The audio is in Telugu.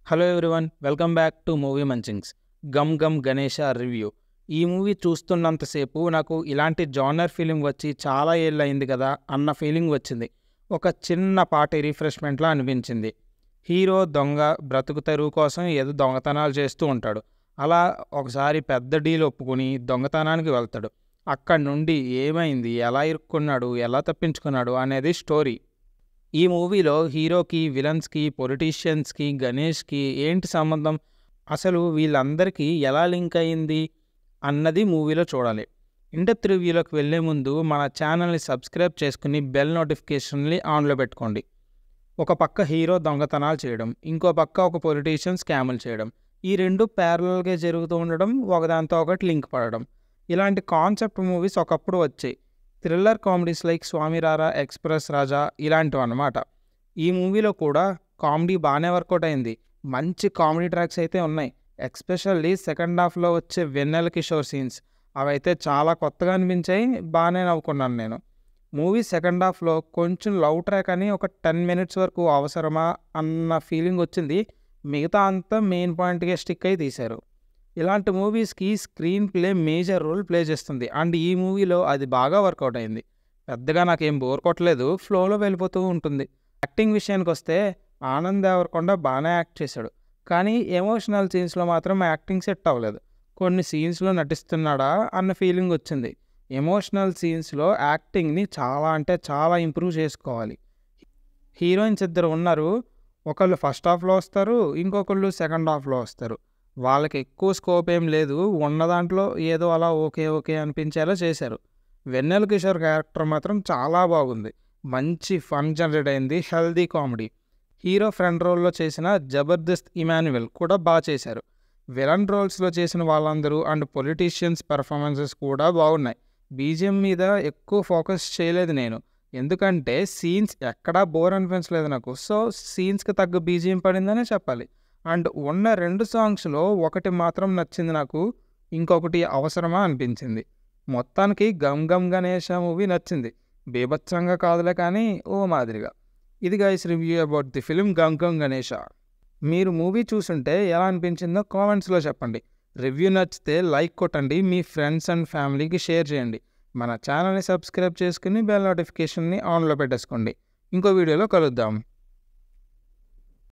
Hello everyone, welcome back to movie munchings. Gam Gam Ganesha review. ఈ మూవీ చూస్తున్నంతసేపు నాకు ఇలాంటి జానర్ ఫీలింగ్ వచ్చి చాలా ఏళ్ళు అయింది కదా అన్న ఫీలింగ్ వచ్చింది. ఒక చిన్నపాటి రిఫ్రెష్మెంట్లా అనిపించింది. హీరో దొంగ బ్రతుకు తెరువు కోసం ఏదో దొంగతనాలు చేస్తూ ఉంటాడు. అలా ఒకసారి పెద్ద డీల్ ఒప్పుకుని దొంగతనానికి వెళ్తాడు. అక్కడి నుండి ఏమైంది, ఎలా ఇరుక్కున్నాడు, ఎలా తప్పించుకున్నాడు అనేది స్టోరీ. ఈ మూవీలో హీరోకి, విలన్స్కి, పొలిటీషియన్స్కి, గణేష్కి ఏంటి సంబంధం, అసలు వీళ్ళందరికీ ఎలా లింక్ అయింది అన్నది మూవీలో చూడాలి. ఇన్డెప్త్ రివ్యూలోకి వెళ్లే ముందు మన ఛానల్ని సబ్స్క్రైబ్ చేసుకుని బెల్ నోటిఫికేషన్ని ఆన్లో పెట్టుకోండి. ఒక పక్క హీరో దొంగతనాలు చేయడం, ఇంకో పక్క ఒక పొలిటీషియన్ స్కాములు చేయడం, ఈ రెండు ప్యారలల్గా జరుగుతూ ఉండడం, ఒకదాంతో ఒకటి లింక్ పడడం. ఇలాంటి కాన్సెప్ట్ మూవీస్ ఒకప్పుడు వచ్చాయి. Thriller comedies like Swamy Ra Ra, Express Raja ఇలాంటివి అన్నమాట. ఈ మూవీలో కూడా కామెడీ బాగానే వర్కౌట్ అయింది. మంచి కామెడీ ట్రాక్స్ అయితే ఉన్నాయి. ఎక్స్పెషల్లీ సెకండ్ హాఫ్లో వచ్చే వెన్నెల కిషోర్ సీన్స్ అవైతే చాలా కొత్తగా అనిపించాయి. బాగానే నవ్వుకున్నాను నేను. మూవీ సెకండ్ హాఫ్లో కొంచెం లవ్ ట్రాక్ అని ఒక 10 minutes వరకు అవసరమా అన్న ఫీలింగ్ వచ్చింది. మిగతా అంతా మెయిన్ పాయింట్గా స్టిక్ అయి తీశారు. ఇలాంటి మూవీస్కి screen play major role play చేస్తుంది. అండ్ ఈ మూవీలో అది బాగా వర్కౌట్ అయింది. పెద్దగా నాకేం బోర్ కొట్టలేదు, ఫ్లోలో వెళ్ళిపోతూ ఉంటుంది. యాక్టింగ్ విషయానికి వస్తే ఆనంద్ దేవరకొండ బాగానే యాక్ట్ చేశాడు. కానీ ఎమోషనల్ సీన్స్లో మాత్రం యాక్టింగ్ సెట్ అవ్వలేదు. కొన్ని సీన్స్లో నటిస్తున్నాడా అన్న ఫీలింగ్ వచ్చింది. ఎమోషనల్ సీన్స్లో యాక్టింగ్ని చాలా అంటే చాలా ఇంప్రూవ్ చేసుకోవాలి. హీరోయిన్స్ ఇద్దరు ఉన్నారు. ఒకళ్ళు ఫస్ట్ హాఫ్లో వస్తారు, ఇంకొకళ్ళు సెకండ్ హాఫ్లో వస్తారు. వాళ్ళకి ఎక్కువ స్కోప్ ఏం లేదు. ఉన్న దాంట్లో ఏదో అలా ఓకే ఓకే అనిపించేలా చేశారు. వెన్నెల కిషోర్ క్యారెక్టర్ మాత్రం చాలా బాగుంది. మంచి ఫన్ జనరేట్ అయింది, హెల్దీ కామెడీ. హీరో ఫ్రెండ్ రోల్లో చేసిన జబర్దస్త్ ఇమాన్యుయల్ కూడా బాగా చేశారు. విలన్ రోల్స్లో చేసిన వాళ్ళందరూ అండ్ పొలిటీషియన్స్ పెర్ఫార్మెన్సెస్ కూడా బాగున్నాయి. బీజిఎం మీద ఎక్కువ ఫోకస్ చేయలేదు నేను, ఎందుకంటే సీన్స్ ఎక్కడా బోర్ అనిపించలేదు నాకు. సో సీన్స్కి తగ్గ బీజిఎం పడిందనే చెప్పాలి. అండ్ ఉన్న 2 సాంగ్స్లో ఒకటి మాత్రం నచ్చింది నాకు, ఇంకొకటి అవసరమా అనిపించింది. మొత్తానికి గమ్ గమ్ గణేష మూవీ నచ్చింది. బీభత్సంగా కాదులే కానీ ఓ మాదిరిగా. ఇది guys review about the film Gam Gam Ganesha. మీరు మూవీ చూసుంటే ఎలా అనిపించిందో కామెంట్స్లో చెప్పండి. రివ్యూ నచ్చితే లైక్ కొట్టండి, మీ ఫ్రెండ్స్ అండ్ ఫ్యామిలీకి షేర్ చేయండి. మన ఛానల్ని సబ్స్క్రైబ్ చేసుకుని బెల్ నోటిఫికేషన్ని ఆన్లో పెట్టేసుకోండి. ఇంకో వీడియోలో కలుద్దాం.